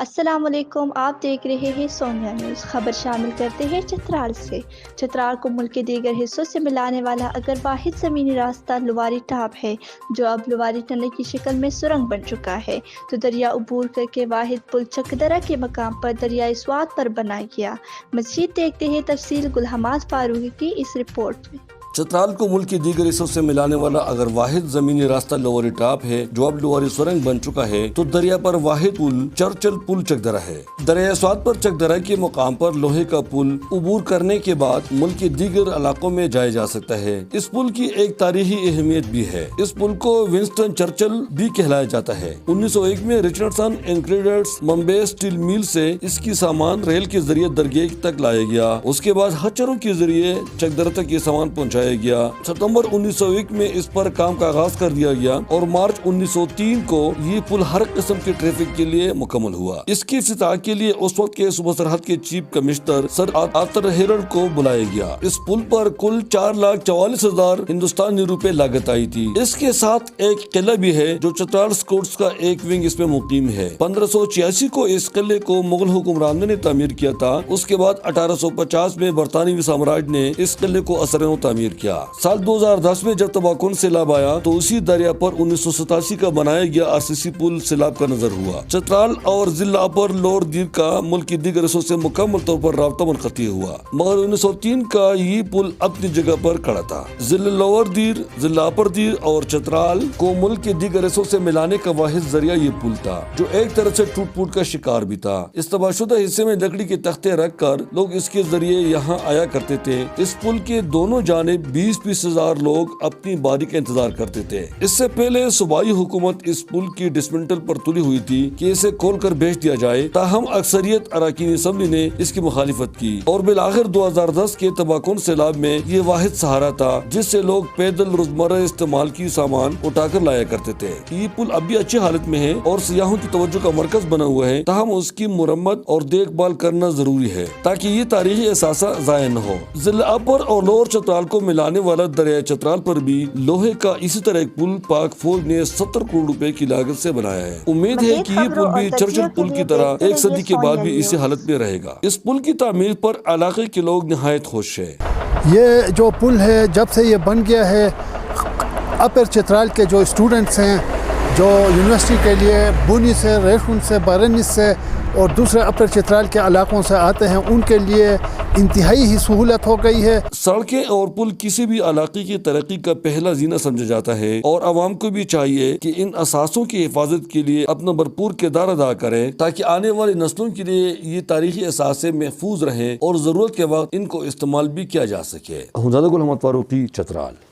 السلام علیکم، آپ دیکھ رہے ہیں سونیا نیوز۔ خبر شامل کرتے ہیں چترال سے۔ چترال کو ملک کے دیگر حصوں سے ملانے والا اگر واحد زمینی راستہ لواری ٹاپ ہے، جو اب لواری ٹنل کی شکل میں سرنگ بن چکا ہے، تو دریا عبور کر کے واحد پل چکدرہ کے مقام پر دریائے سوات پر بنایا گیا۔ مزید دیکھتے ہیں تفصیل گل حماد فاروقی کی اس رپورٹ میں۔ چترال کو ملک کے دیگر حصوں سے ملانے والا اگر واحد زمینی راستہ لواری ٹاپ ہے، جو اب لواری سرنگ بن چکا ہے، تو دریا پر واحد پل چرچل پل چکدرہ ہے۔ دریائے سوات پر چکدرہ کے مقام پر لوہے کا پل عبور کرنے کے بعد ملک کے دیگر علاقوں میں جایا جا سکتا ہے۔ اس پل کی ایک تاریخی اہمیت بھی ہے۔ اس پل کو ونسٹن چرچل بھی کہلایا جاتا ہے۔ 1901 میں رچرڈسن انگریڈیئنٹس ممبئی اسٹیل میل سے اس کی سامان ریل کے ذریعے درگاہ تک لایا گیا۔ اس کے بعد ہچروں کے ذریعے چکدرہ تک یہ سامان پہنچایا گیا۔ ستمبر 1901 میں اس پر کام کا آغاز کر دیا گیا اور مارچ 1903 کو یہ پل ہر قسم کے ٹریفک کے لیے مکمل ہوا۔ اس کی افتتاح کے لیے اس وقت کے صوبہ سرحد کے چیف کمشنر سر آرتھر ہیرلڈ کو بلایا گیا۔ اس پل پر کل 4,44,000 ہندوستانی روپے لاگت آئی تھی۔ اس کے ساتھ ایک قلعہ بھی ہے جو چترال اسکورٹس کا ایک ونگ اس میں مقیم ہے۔ 1586 کو اس قلعے کو مغل حکمرانوں نے تعمیر کیا تھا۔ اس کے بعد 1850 میں برطانوی سامراج نے اس قلعے کو اثرنو تعمیر کیا۔ سال 2010 میں جب تباکن سیلاب آیا تو اسی دریا پر 1987 کا بنایا گیا RCC پل سیلاب کا نظر ہوا۔ چترال اور ضلع اپر لور دیر کا ملک کی دیگر حصوں سے مکمل طور پر رابطہ منقطع ہوا، مگر 1903 کا یہ پل اپنی جگہ پر کھڑا تھا۔ ضلع لور دیر، ضلع اپر دیر اور چترال کو ملک کے دیگر حصوں سے ملانے کا واحد ذریعہ یہ پل تھا، جو ایک طرح سے ٹوٹ پھوٹ کا شکار بھی تھا۔ اس تباہ شدہ حصے میں لکڑی کے تختے رکھ کر لوگ اس کے ذریعے یہاں آیا کرتے تھے۔ اس پل کے دونوں جانب 20-20 ہزار لوگ اپنی باری کا انتظار کرتے تھے۔ اس سے پہلے صوبائی حکومت اس پل کی ڈسمنٹل پر تلی ہوئی تھی کہ اسے کھول کر بیچ دیا جائے، تاہم اکثریت اراکین اسمبلی نے اس کی مخالفت کی اور بالآخر 2010 کے تباکن سیلاب میں یہ واحد سہارا تھا جس سے لوگ پیدل روزمرہ استعمال کی سامان اٹھا کر لایا کرتے تھے۔ یہ پل اب بھی اچھی حالت میں ہے اور سیاحوں کی توجہ کا مرکز بنا ہوا ہے، تاہم اس کی مرمت اور دیکھ بھال کرنا ضروری ہے تاکہ یہ تاریخی اثاثہ ضائع نہ ہو۔ ضلع اپر اور لور چترال کو ملانے والا دریائے چترال پر بھی لوہے کا اسی طرح ایک پل پاک فوج نے 70 کروڑ روپے کی لاگت سے بنایا ہے۔ امید ہے کہ یہ پل بھی چرچل پل کی طرح ایک صدی کے بعد بھی اسی حالت میں رہے گا۔ اس پل کی تعمیر پر علاقے کے لوگ نہایت خوش ہیں۔ یہ جو پل ہے جب سے یہ بن گیا ہے، اپر چترال کے جو اسٹوڈنٹس ہیں جو یونیورسٹی کے لیے بونی سے، ریشون سے، بارنس سے اور دوسرے اپر چترال کے علاقوں سے آتے ہیں، ان کے لیے انتہائی ہی سہولت ہو گئی ہے۔ سڑکیں اور پل کسی بھی علاقے کی ترقی کا پہلا زینہ سمجھا جاتا ہے اور عوام کو بھی چاہیے کہ ان اثاثوں کی حفاظت کے لیے اپنا بھرپور کردار ادا کریں تاکہ آنے والی نسلوں کے لیے یہ تاریخی اثاثے محفوظ رہیں اور ضرورت کے وقت ان کو استعمال بھی کیا جا سکے۔ گل حماد فاروقی، چترال۔